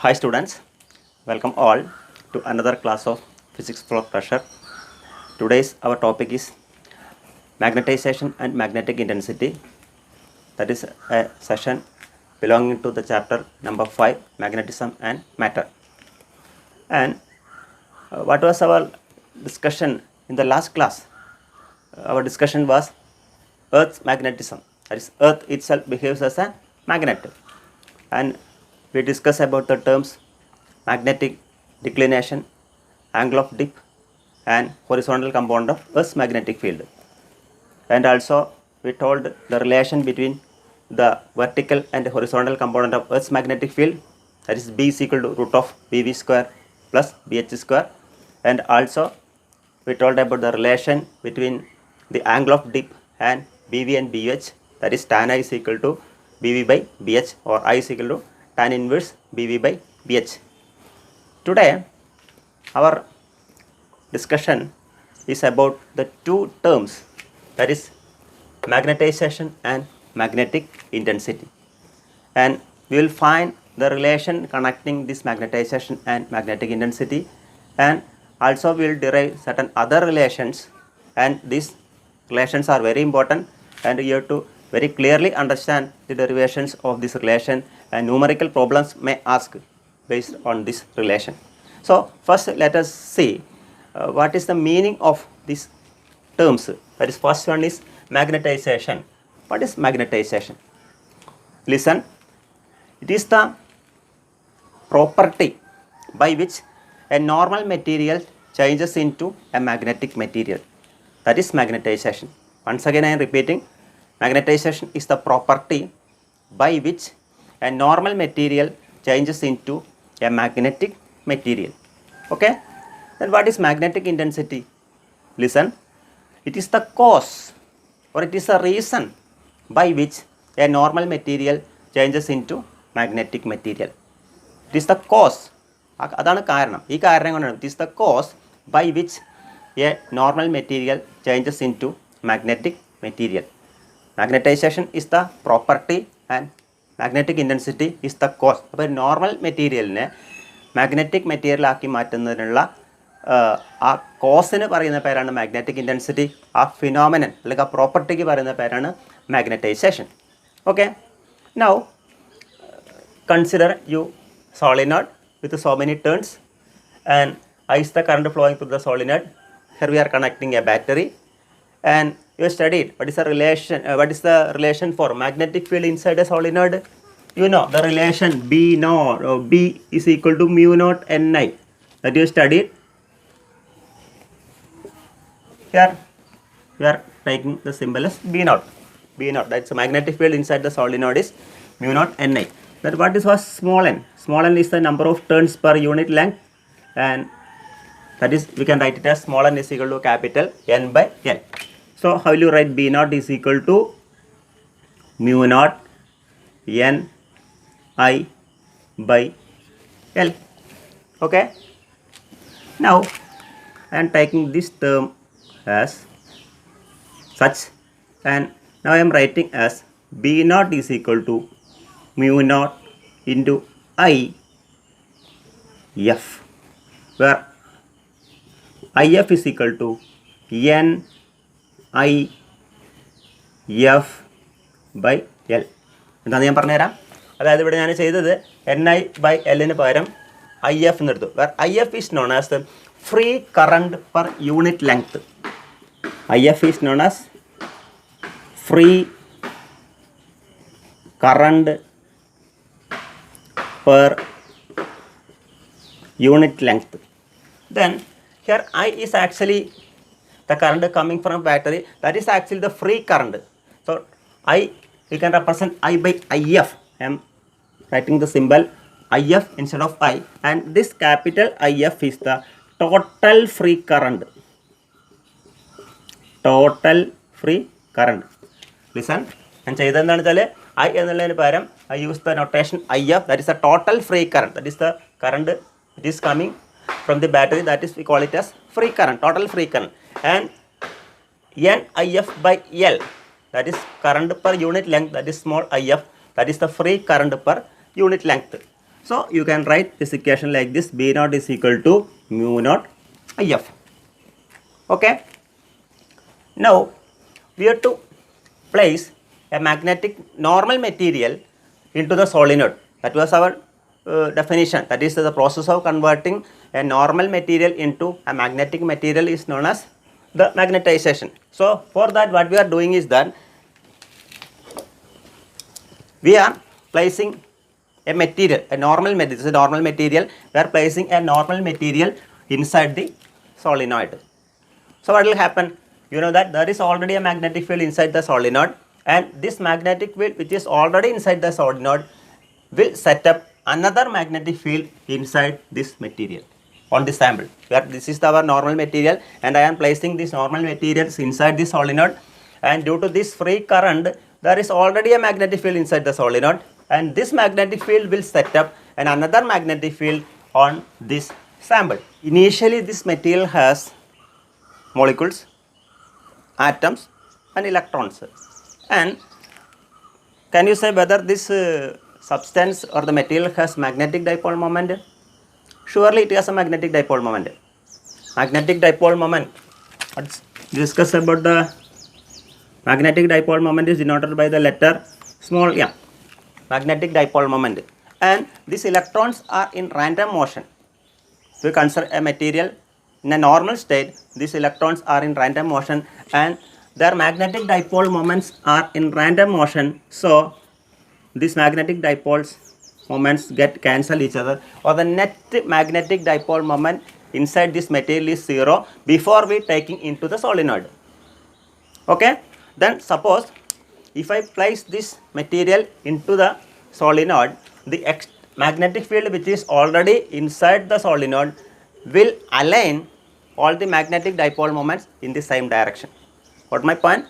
Hi students, welcome all to another class of Physics for Pressure. Today's our topic is magnetization and magnetic intensity. That is a session belonging to the chapter number 5, magnetism and matter. And what was our discussion in the last class? Our discussion was Earth's magnetism. That is, Earth itself behaves as a magnet. And we discussed about the terms magnetic declination, angle of dip, and horizontal component of Earth's magnetic field. And also we told the relation between the vertical and horizontal component of Earth's magnetic field, that is B is equal to root of BV square plus BH square. And also we told about the relation between the angle of dip and BV and BH, that is tan I is equal to BV by BH, or I is equal to tan inverse BV by BH. Today our discussion is about the two terms, that is magnetization and magnetic intensity, and we will find the relation connecting this magnetization and magnetic intensity, and also we will derive certain other relations, and these relations are very important and you have to very clearly understand the derivations of this relation, and numerical problems may ask based on this relation. So first let us see what is the meaning of these terms. That is, first one is magnetization. What is magnetization? Listen, it is the property by which a normal material changes into a magnetic material. That is magnetization. Once again I am repeating, magnetization is the property by which a normal material changes into a magnetic material. Okay? Then what is magnetic intensity? Listen, it is the cause, or it is the reason by which a normal material changes into magnetic material. It is the cause. അതാണ് കാരണം. ഈ കാരണം കൊണ്ടാണ് it is the cause by which a normal material changes into magnetic material. Magnetization is the property and magnetic intensity is the cause. അപ്പോൾ normal മെറ്റീരിയലിനെ magnetic material ആക്കി മാറ്റുന്നതിനുള്ള ആ കോസിന് പറയുന്ന പേരാണ് മാഗ്നറ്റിക് ഇൻറ്റൻസിറ്റി. ആ ഫിനോമിനൻ അല്ലെങ്കിൽ ആ പ്രോപ്പർട്ടിക്ക് പറയുന്ന പേരാണ് magnetisation. Okay, now consider U solenoid with so many turns, and I is the current flowing through the solenoid. Here we are connecting a battery, and you studied what is the relation for magnetic field inside a solenoid. You know the relation B naught, or B is equal to mu naught Ni, that you studied. Here we are taking the symbol as B naught. B naught, that's the magnetic field inside the solenoid is mu naught Ni. That what is was small n. Small n is the number of turns per unit length, and that is we can write it as small n is equal to capital N by L. So how will you write B naught is equal to mu naught N I by L. Okay, now I am taking this term as such, and now I am writing as B naught is equal to mu naught into I F, where IF is equal to N I F by L. എന്താണെന്ന് ഞാൻ പറഞ്ഞുതരാം. അതായത് ഇവിടെ ഞാൻ ചെയ്തത് NI by Lന് പകരം IF എന്ന് എടുത്തു. where IF is known as the free current per unit length. IF is known as free current per unit length. Then here I is actually the current coming from battery, that is actually the free current. So I, you can represent I by IF. I am writing the symbol IF instead of I, and this capital IF is the total free current. Total free current. Listen, ഞാൻ ചെയ്തത് എന്താണെന്ന് വെച്ചാൽ I എന്നുള്ളതിന് പകരം I use the notation IF, that is the total free current, that is the current it is coming from the battery, that is we call it as free current, total free current, and NIF by L, that is current per unit length, that is small IF, that is the free current per unit length. So you can write this equation like this: B naught is equal to mu naught IF. Okay. Now we have to place a magnetic normal material into the solenoid. That was our definition. That is the process of converting a normal material into a magnetic material is known as the magnetization. So for that, what we are doing is that we are placing a material, a normal material. This is a normal material. We are placing a normal material inside the solenoid. So what will happen? You know that there is already a magnetic field inside the solenoid, and this magnetic field which is already inside the solenoid will set up another magnetic field inside this material on the sample. Where this is our normal material, and I am placing these normal materials inside the solenoid, and due to this free current there is already a magnetic field inside the solenoid, and this magnetic field will set up another magnetic field on this sample. Initially this material has molecules, atoms and electrons, and can you say whether this substance or the material has magnetic dipole moment? Surely it has a magnetic dipole moment. Magnetic dipole moment, let's discuss about the magnetic dipole moment is denoted by the letter small m. Magnetic dipole moment, and these electrons are in random motion. We consider a material in a normal state, these electrons are in random motion and their magnetic dipole moments are in random motion. So these magnetic dipoles moments get cancel each other, or the net magnetic dipole moment inside this material is 0 before we taking into the solenoid. Okay, then suppose if I place this material into the solenoid, the magnetic field which is already inside the solenoid will align all the magnetic dipole moments in the same direction. What my point?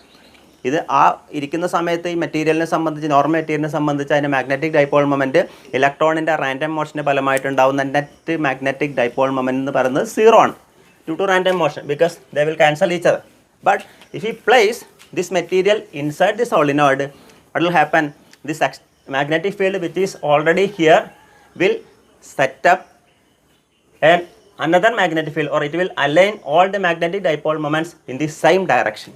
ഇത് ആ ഇരിക്കുന്ന സമയത്ത് ഈ മെറ്റീരിയലിനെ സംബന്ധിച്ച്, normal മെറ്റീരിയലിനെ സംബന്ധിച്ച് അതിൻ്റെ മാഗ്നറ്റിക് ഡൈപോൾ മൊമെൻറ്റ് ഇലക്ട്രോണിൻ്റെ റാൻഡം മോഷന് ഫലമായിട്ടുണ്ടാകുന്ന നെറ്റ് മാഗ്നറ്റിക് ഡൈപോൾ മൊമെൻറ്റ് എന്ന് പറയുന്നത് 0 ആണ്, due to random motion, because they will cancel each other. But if you place this material inside the solenoid, what will happen? This magnetic field which is already here will set up another magnetic field, or it will align all the magnetic dipole moments in the same direction.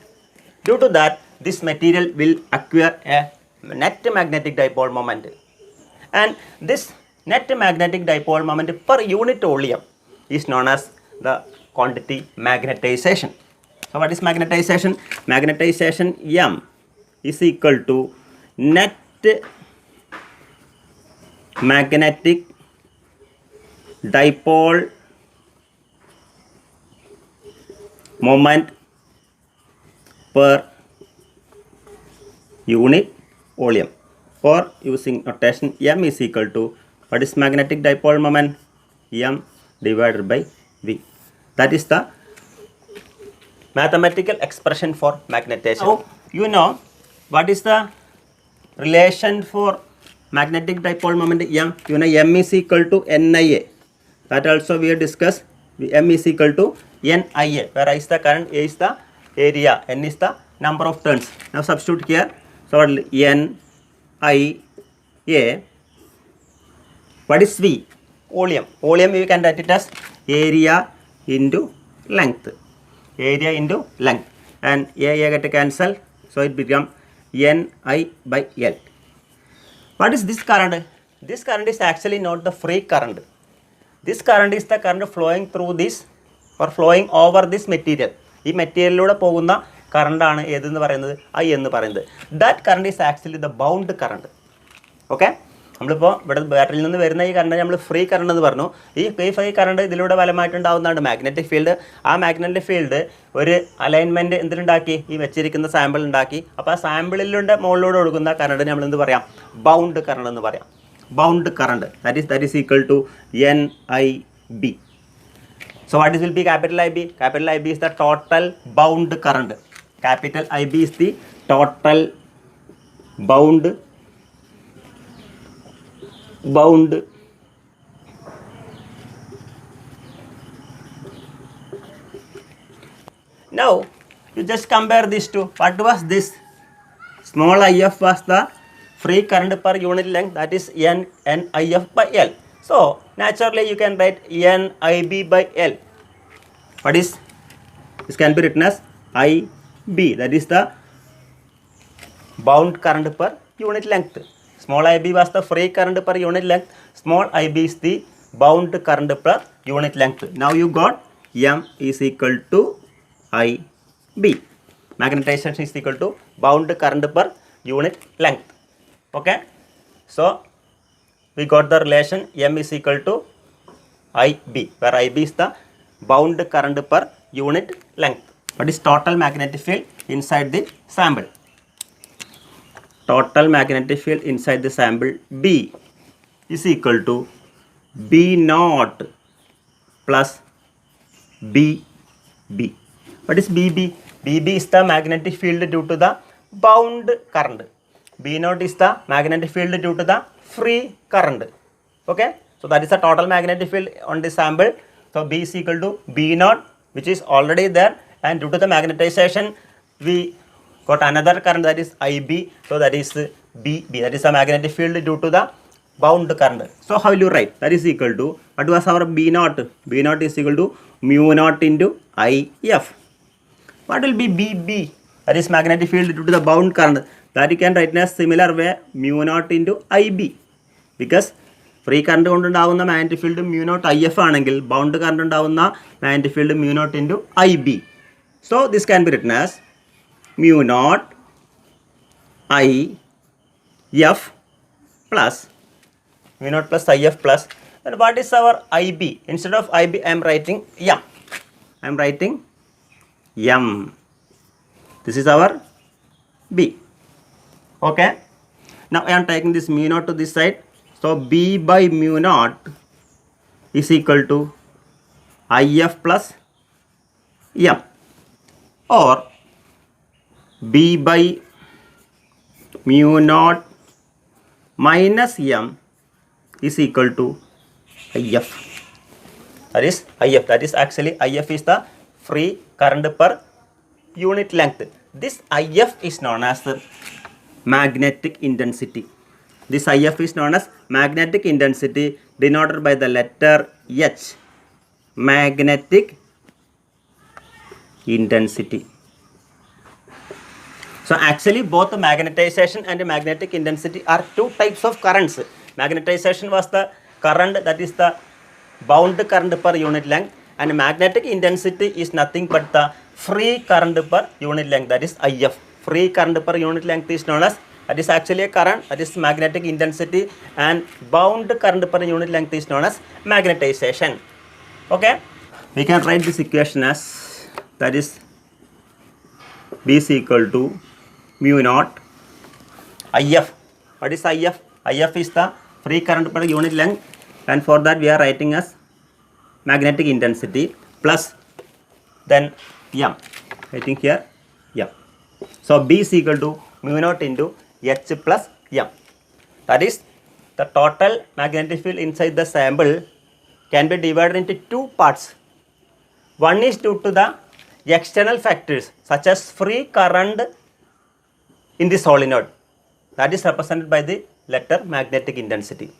Due to that, this material will acquire a net magnetic dipole moment, and this net magnetic dipole moment per unit volume is known as the quantity magnetization. So what is magnetization? Magnetization M is equal to net magnetic dipole moment per unit volume, or using notation M is equal to what is magnetic dipole moment? M divided by V. That is the mathematical expression for magnetization. Now you know what is the relation for magnetic dipole moment M. You know M is equal to NIA. That also we have discussed. M is equal to NIA, where I is the current, A is the area, N is the number of turns. Now substitute here. So NIA. What is V? Volume. Volume we can write it as area into length. Area into length, and A get cancel, so it become NI by L. What is this current? This current is actually not the free current. This current is the current flowing through this, or flowing over this material. ഈ മെറ്റീരിയലിലൂടെ പോകുന്ന കറണ്ടാണ് ഏതെന്ന് പറയുന്നത്, I എന്ന് പറയുന്നത്. That current is actually the bound current. Okay, നമ്മളിപ്പോൾ ഇവിടെ ബാറ്ററിയിൽ നിന്ന് വരുന്ന ഈ കറണ്ട് നമ്മൾ ഫ്രീ കറണ്ട് എന്ന് പറഞ്ഞു. ഈ ഫ്രീ കറണ്ട് ഇതിലൂടെ ഫലമായിട്ടുണ്ടാകുന്നതാണ് മാഗ്നറ്റിക് ഫീൽഡ്. ആ മാഗ്നറ്റിക് ഫീൽഡ് ഒരു അലൈൻമെൻറ്റ് എന്തിനുണ്ടാക്കി? ഈ വെച്ചിരിക്കുന്ന സാമ്പിൾ ഉണ്ടാക്കി. അപ്പോൾ ആ സാമ്പിളിലൂടെ മുകളിലൂടെ ഒഴുകുന്ന കറണ്ട് നമ്മൾ എന്ത് പറയാം? ബൗണ്ട് കറണ്ട് എന്ന് പറയാം. Bound current, that is equal to NIB. So what will be capital IB? Capital IB is the total bound current. Capital IB is the total bound Now you just compare these two. What was this? Small if was the free current per unit length, that is NIF by L. So naturally you can write NIB by L. What is this? Can be written as IB, that is the bound current per unit length. Small IB was the free current per unit length. Small IB is the bound current per unit length. Now you got M is equal to IB. Magnetization is equal to bound current per unit length. Okay. So we got the relation M is equal to IB, where IB is the bound current per unit length. What is total magnetic field inside the sample? Total magnetic field inside the sample B is equal to B naught plus BB. What is BB? BB is the magnetic field due to the bound current. B naught is the magnetic field due to the free current. Okay, so that is the total magnetic field on the sample. So B is equal to B naught, which is already there, and due to the magnetization we got another current, that is IB. So that is BB, that is the magnetic field due to the bound current. So how will you write? That is equal to, what was our B naught? B naught is equal to mu naught into IF. What will be BB? That is magnetic field due to the bound current. That you can write in a similar way, mu naught into IB. Because free current കൊണ്ടുണ്ടാവുന്ന magnetic field mu naught IF ആണെങ്കിൽ bound current ഉണ്ടാവുന്ന magnetic field mu naught into IB. So this can be written as mu naught IF plus mu naught plus IF plus, then what is our IB? Instead of IB I am writing M. I am writing M. This is our B. Okay. Now I am taking this mu naught to this side. So B by mu naught is equal to IF plus M, or B by mu naught minus M is equal to IF. That is IF. That is actually IF is the free current per unit length. This IF is known as the magnetic intensity. This IF is known as magnetic intensity, denoted by the letter H. Magnetic intensity. So actually both the magnetization and the magnetic intensity are two types of currents. Magnetization was the current, that is the bound current per unit length, and magnetic intensity is nothing but the free current per unit length, that is IF. Free current per unit length is known as, that is actually a current, that is magnetic intensity, and bound current per unit length is known as magnetization. Okay, we can write this equation as, that is B is equal to mu naught IF. What is IF? IF is the free current per unit length, and for that we are writing as magnetic intensity plus then M. I think here M. So B is equal to mu naught into H plus M. That is, the total magnetic field inside the sample can be divided into two parts. One is due to the external factors such as free current in the solenoid, that is represented by the letter magnetic intensity.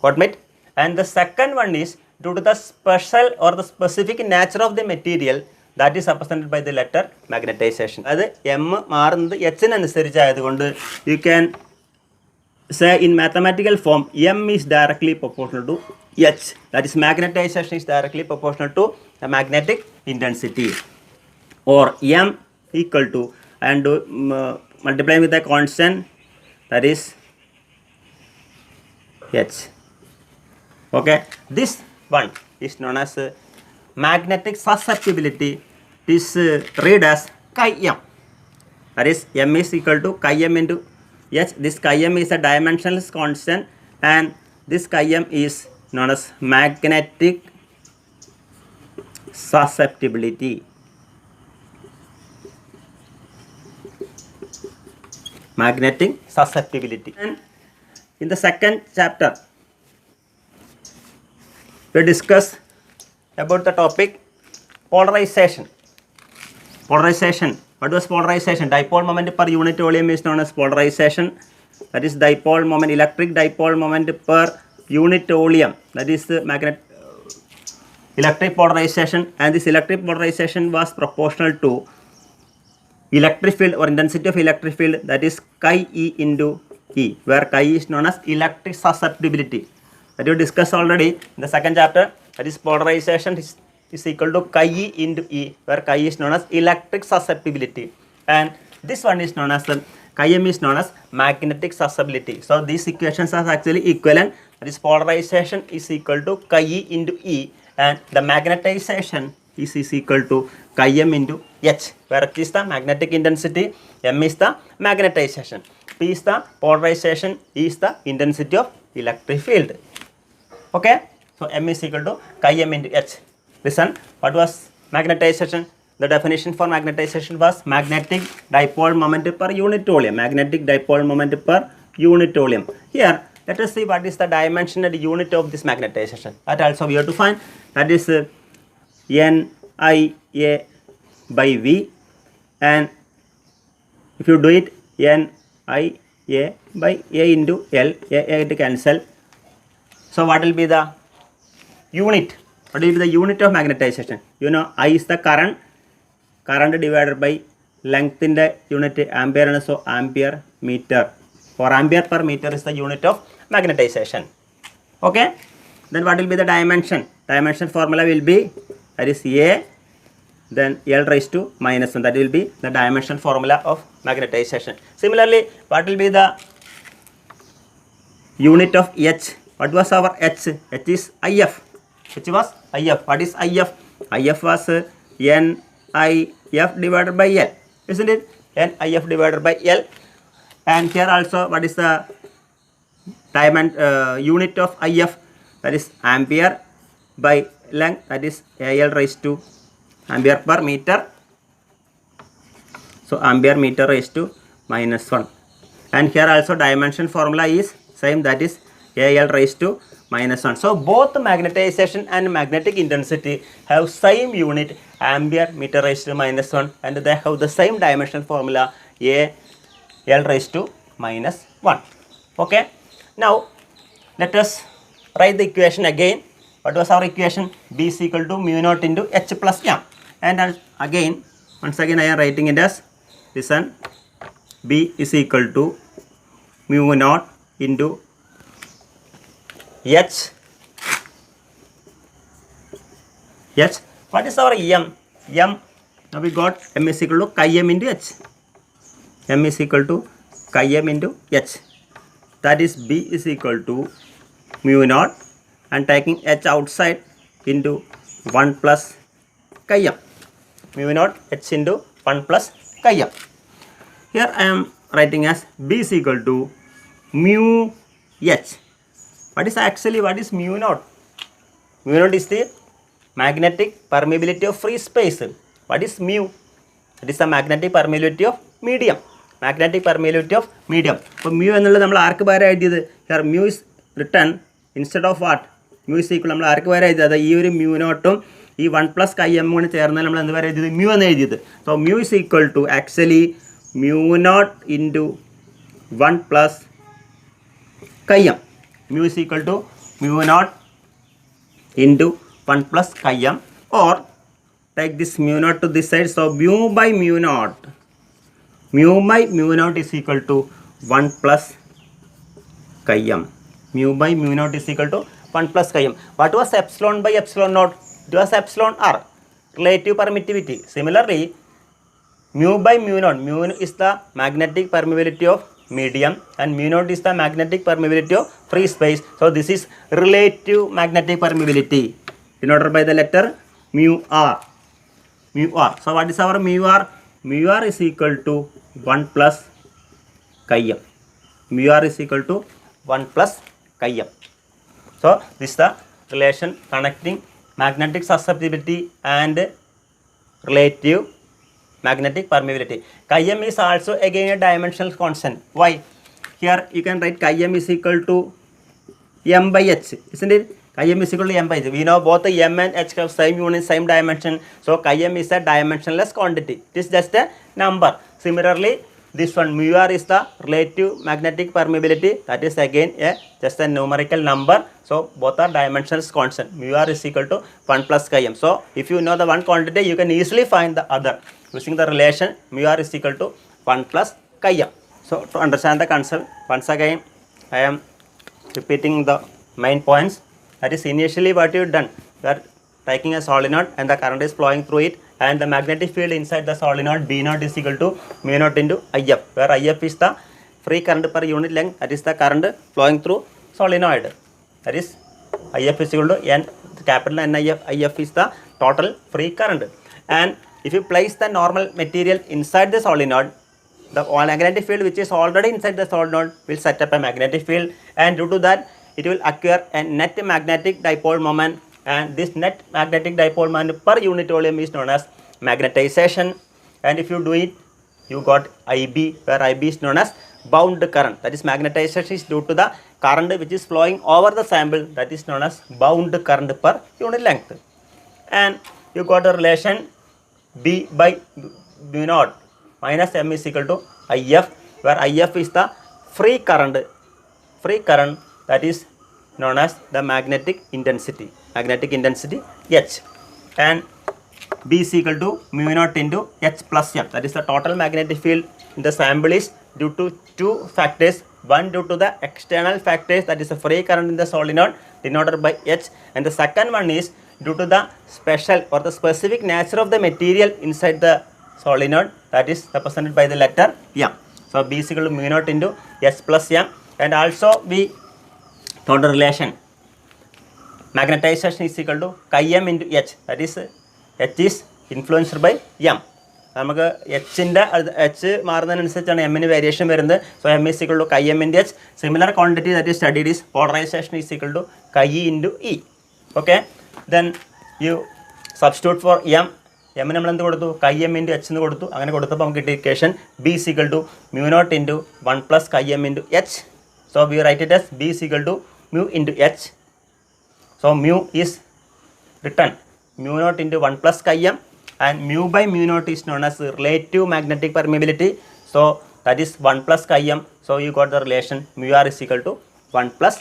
Got it? And the second one is due to the special or the specific nature of the material, that is represented by the letter magnetization. That is M മാറുന്നത് H അനുസരിച്ചായതുകൊണ്ട് you can say in mathematical form M is directly proportional to H. That is, magnetization is directly proportional to the magnetic intensity, or M equal to, and multiplying with a constant, that is H. Okay, this one is known as magnetic susceptibility. This read as chi m. That is, M is equal to chi m into H. This chi m is a dimensionless constant, and this chi m is known as magnetic susceptibility. Magnetic susceptibility. And in the second chapter we discuss about the topic polarization. Polarization. What was polarization? Dipole moment per unit volume is known as polarization. That is, dipole moment, electric dipole moment per unitolium, that is the electric polarization, and this electric polarization was proportional to electric field or intensity of electric field, that is chi E into E, where chi is known as electric susceptibility. That you discussed already in the second chapter, that is polarization is equal to chi E into E, where chi is known as electric susceptibility, and this one is known as chi M is known as magnetic susceptibility. So these equations are actually equivalent, that is polarization is equal to chi E into E, and the magnetization is equal to chi M into H, where H is the magnetic intensity, M is the magnetization, P is the polarization, E is the intensity of electric field. Okay, so M is equal to chi M into H. Listen, what was magnetization? The definition for magnetization was magnetic dipole moment per unit volume. Magnetic dipole moment per unit volume. Here, let us see what is the dimension and unit of this magnetization. That also we have to find. That is NIA by V, and if you do it, NIA by A into L, A to cancel. So what will be the unit? What will be the unit of magnetization? You know, I is the current divided by length in the unit ampere, and so ampere meter. For ampere per meter is the unit of magnetization. Okay. Then what will be the dimension? Dimension formula will be, that is A, then L raised to minus 1. That will be the dimension formula of magnetization. Similarly, what will be the unit of H? What was our H? H is IF. H was IF. What is IF? IF was NIF divided by L, isn't it? NIF divided by L. And here also, what is the unit of IF? That is ampere by length, that is AL raised to ampere per meter. So ampere meter raised to minus 1. And here also dimension formula is same, that is AL raised to minus 1. So both magnetization and magnetic intensity have same unit, ampere meter raised to minus 1, and they have the same dimensional formula, AL raised to minus 1. Okay. Now let us write the equation again. What was our equation? B is equal to mu naught into H plus M. And again, once again I am writing it as this one. B is equal to mu naught into H. What is our M? M, now we got M is equal to chi M into H. M is equal to chi M into H. That is B is equal to mu naught, and taking H outside, into 1 plus chi M. Mu naught H into 1 plus chi M. Here I am writing as B is equal to mu H. What is mu naught? Mu naught is the magnetic permeability of free space. What is mu? It is the magnetic permeability of medium. Magnetic permeability of medium. So mu എന്നുള്ളത് നമ്മൾ ആർക്ക് പകരം എഴുതിയത്? Here mu is written instead of what? Mu is equal, നമ്മൾ ആർക്ക് പകരം എഴുതിയത്? ഈ ഒരു mu നോട്ടും ഈ 1 plus chi m കൂടി ചേർന്നാൽ നമ്മൾ എന്ത് വരെ എഴുതിയത്? mu എന്ന് എഴുതിയത്. So mu is equal to actually mu naught into 1 plus chi m. Mu is equal to mu naught into 1 plus chi m, or take this mu naught to this side. So mu by mu naught is equal to 1 plus chi m. Mu by mu naught is equal to 1 plus chi m. What was epsilon by epsilon naught? It was epsilon r, relative permittivity. Similarly, mu by mu naught, mu is the magnetic permeability of medium and mu naught is the magnetic permeability of free space. So this is relative magnetic permeability denoted by the letter mu r. So what is our mu r? Mu r is equal to 1 plus chi m. Mu r is equal to 1 plus chi m. So this is the relation connecting magnetic susceptibility and relative magnetic permeability. Chi m is also again a dimensional constant. Why? Here you can write chi m is equal to m by h, isn't it? Chi m is equal to m by h. We know both the m and h have same unit, same dimension. So chi m is a dimensionless quantity. It is just a number. Similarly, this one mu r is the relative magnetic permeability, that is again just a numerical number. So both are dimensional constant. Mu r is equal to 1 plus chi m. So if you know the one quantity, you can easily find the other using the relation mu r is equal to 1 plus chi m. So to understand the concept, once again I am repeating the main points. That is, initially what you done, you are taking a solenoid and the current is flowing through it, and the magnetic field inside the solenoid B naught is equal to mu naught into IF, where IF is the free current per unit length, that is the current flowing through solenoid. That is, IF is equal to N, capital NIF, IF is the total free current. And if you place the normal material inside the solenoid, the magnetic field which is already inside the solenoid will set up a magnetic field, and due to that it will acquire a net magnetic dipole moment, and this net magnetic dipole moment per unit volume is known as magnetization. And if you do it, you got IB, where IB is known as bound current. That is, magnetization is due to the current which is flowing over the sample, that is known as bound current per unit length. And you got a relation B by mu naught minus M is equal to IF, where IF is the free current that is known as the magnetic intensity H, and B is equal to mu naught into H plus M, that is the total magnetic field in the sample is due to two factors. One due to the external factors, that is the free current in the solenoid denoted by H, and the second one is due to the special or the specific nature of the material inside the solenoid, that is represented by the letter M. So B is equal to mu naught into S plus M, and also we thought the relation magnetization is equal to chi m into H, that is H is influenced by M. നമുക്ക് എച്ചിൻ്റെ H മാറുന്നതിനനുസരിച്ചാണ് എമ്മിന് variation വരുന്നത്. So M is equal to chi M into H. Similar quantity that is studied is polarisation is equal to chi into E. Okay, then you substitute for M. എമ്മിന് നമ്മൾ എന്ത് കൊടുത്തു? കൈ M into H എന്ന് കൊടുത്തു. അങ്ങനെ കൊടുത്തപ്പോൾ നമുക്ക് കിട്ടിയ equation B is equal to mu naught into 1 plus chi M into H. So we write it as B is equal to mu into H. So mu is written mu naught into 1 plus chi m, and mu by mu naught is known as relative magnetic permeability. So that is 1 plus chi m. So you got the relation mu r is equal to 1 plus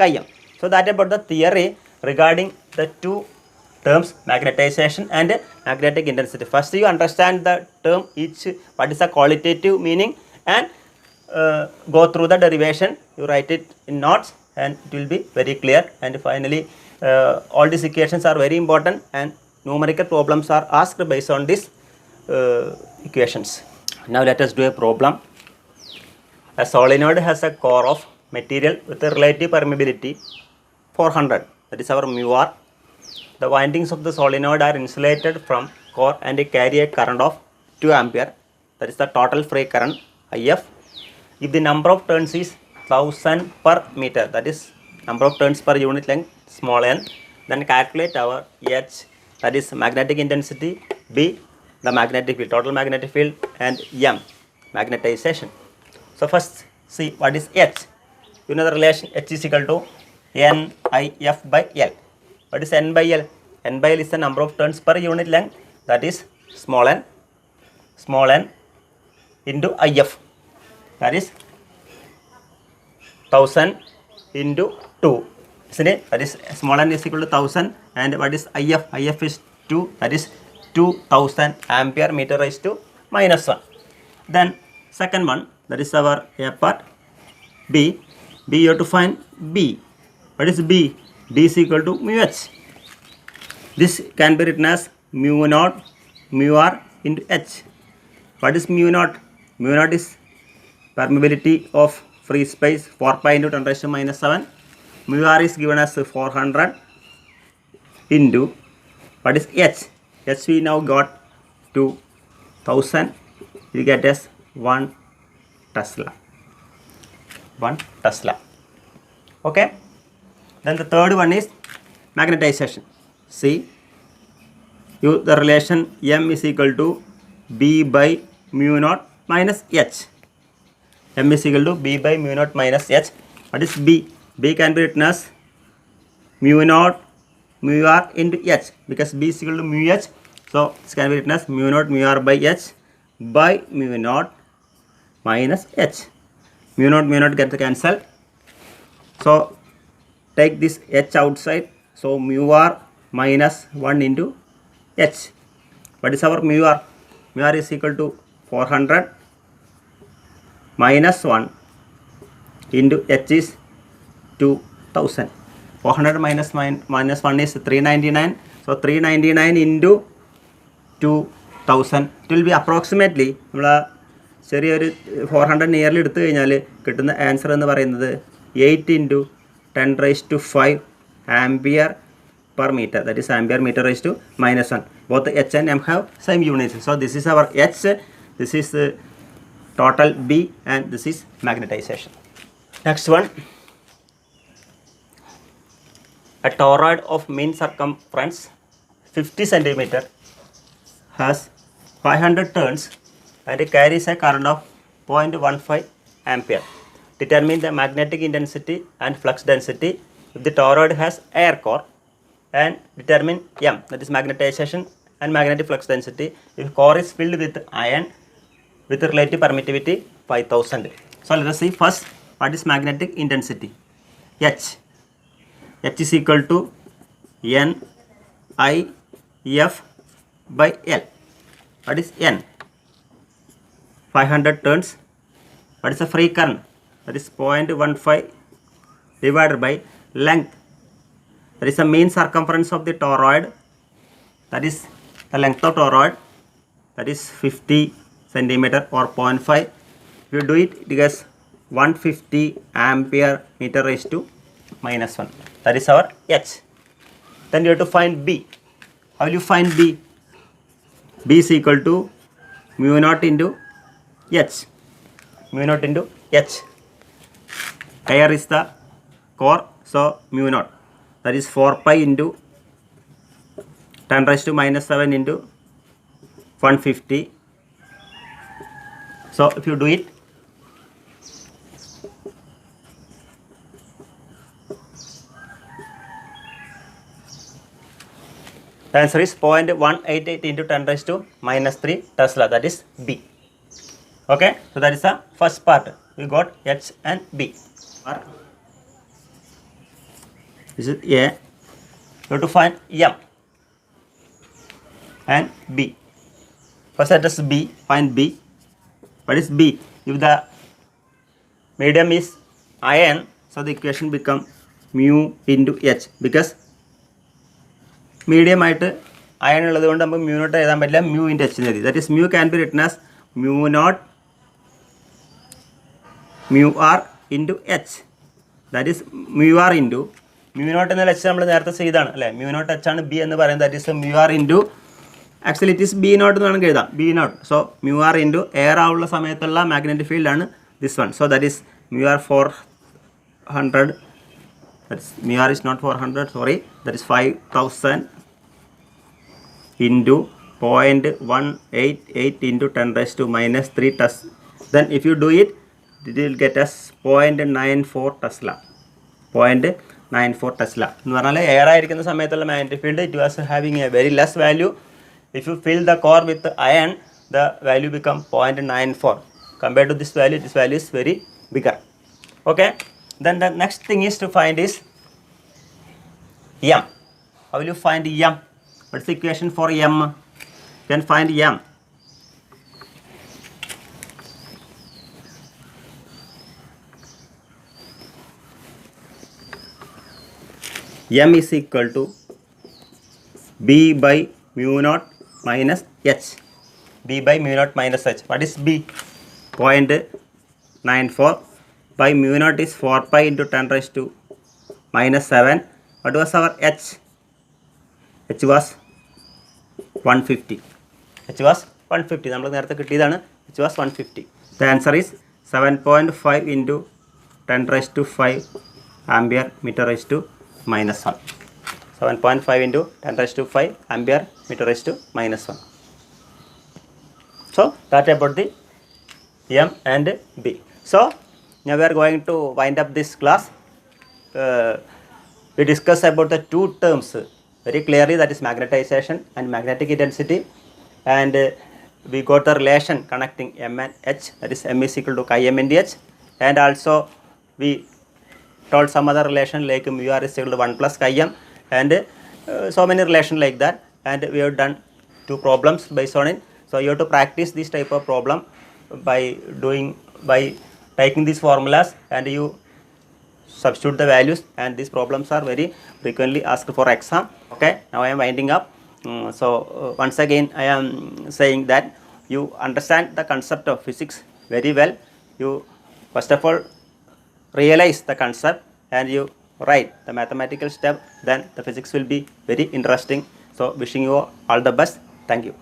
chi m. So that about the theory regarding the two terms, magnetization and magnetic intensity. First you understand the term each, what is the qualitative meaning, and go through the derivation. You write it in notes and it will be very clear. And finally all these equations are very important, and numerical problems are asked based on these equations. Now let us do a problem. A solenoid has a core of material with a relative permeability 400, that is our mu r. The windings of the solenoid are insulated from core and carry a current of 2 ampere, that is the total free current IF. If the number of turns is 1000 per meter, that is number of turns per unit length, small n, then calculate our H, that is magnetic intensity, B the magnetic field, total magnetic field, and M magnetization. So first see what is H. You know the relation H is equal to NIF by L. What is N by L? N by L is the number of turns per unit length, that is small n into IF, that is 1000 into 2. Isn't it? That is small n is equal to 1000, and what is IF? IF is 2, that is 2000 ampere meter raised to minus 1. Then second one, that is our A part. B you have to find B. What is B? B is equal to mu h. This can be written as mu naught mu r into h. What is mu naught? Mu naught is permeability of free space 4 pi into 10 raised to minus 7. Mu r is given as 400 into what is h? H we now got 2000. You get as 1 Tesla. 1 Tesla. Okay. Then the third one is magnetization. See, the relation M is equal to B by mu naught minus H. M is equal to B by mu naught minus H. What is B? B can be written as mu naught mu r into H, because B is equal to mu H. So this can be written as mu naught mu r by H by mu naught minus H. Mu naught gets cancelled. So take this H outside. So mu r minus 1 into H. What is our mu r? Mu r is equal to 400 minus 1 into H is 2000. 400 minus 1 is 399. So 399 into 2000. It will be approximately നമ്മൾ ചെറിയൊരു 400 nearly എടുത്തു കഴിഞ്ഞാൽ കിട്ടുന്ന answer എന്ന് പറയുന്നത് 8 into 10 raised to 5 ampere per meter. That is ampere meter raised to minus 1. Both H and M have same units. So this is our H. This is total B and this is magnetization. Next one. A toroid of mean circumference 50 centimeter has 500 turns and it carries a current of 0.15 ampere. Determine the magnetic intensity and flux density if the toroid has air core and determine M, that is magnetization and magnetic flux density if core is filled with iron with relative permittivity 5000. So let us see first what is magnetic intensity. H. H is equal to N I F by L. What is N? 500 turns. What is the free current? That is 0.15 divided by length. That is the mean circumference of the toroid. That is the length of toroid. That is 50 centimeter or 0.5. If you do it, it gets 150 ampere meter raised to minus 1. That is our H. Then you have to find B. How will you find B? B is equal to mu naught into H. Mu naught into H. Air is the core, so mu naught. That is 4 pi into 10 raised to minus 7 into 150. So if you do it, the answer is 0.188 into 10 raised to minus 3 Tesla. That is B. Okay, so that is the first part. We got H and B. This is A. You have to find M and B. First let us B. Find B. What is B? If the medium is iron, so the equation become mu into H because medium ആയിട്ട് iron ഉള്ളത് കൊണ്ട് നമുക്ക് mu naught എഴുതാൻ പറ്റില്ല, mu into H എഴുതി. That is mu can be written as mu naught mu R into H. That is mu R into mu naught എന്നാൽ H നമ്മൾ നേരത്തെ ചെയ്താണ് അല്ലേ. മ്യൂ നോട്ട് എച്ച് ആണ് ബി എന്ന് പറയുന്നത്. That is mu R into actually it is B naught എന്ന് വേണമെങ്കിൽ എഴുതാം, B naught. So mu R into air ആവുള്ള സമയത്തുള്ള മാഗ്നറ്റിക് ഫീൽഡാണ് this one. So that is mu R 400. That's mu r is not 400, sorry, that is 5000 into 0.188 into 10 raised to minus 3 Tesla. Then if you do it, it will get us 0.94 Tesla. 0.94 Tesla. എന്ന് പറഞ്ഞാൽ air ആയിരിക്കുന്ന സമയത്തുള്ള magnetic field it was having a very less value. If you fill the core with iron the value become 0.94. Compared to this value is very bigger. Okay. Then the next thing is to find is M. How will you find M? What's the equation for M? You can find M. M is equal to B by mu naught minus H. B by mu naught minus H. What is B? 0.94 by mu naught is 4 pi into 10 raised to minus 7. What was our H? H was 150. H was 150. നമ്മൾ നേരത്തെ കിട്ടിയതാണ്. H was 150. The answer is 7.5 into 10 raised to 5 ampere meter raised to minus 1. 7.5 into 10 raised to 5 ampere meter raised to minus 1. So that about the M and B. So now we are going to wind up this class. We discuss about the two terms very clearly, that is magnetization and magnetic intensity, and we got the relation connecting M and H, that is M is equal to chi M into H, and also we told some other relation like mu r is equal to 1 plus chi m, and so many relation like that, and we have done 2 problems based on it. So you have to practice this type of problem by taking these formulas, and you substitute the values, and these problems are very frequently asked for exam. Okay, now I am winding up. Once again I am saying that you understand the concept of physics very well. You first of all realize the concept and you write the mathematical step, then the physics will be very interesting. So wishing you all the best. Thank you.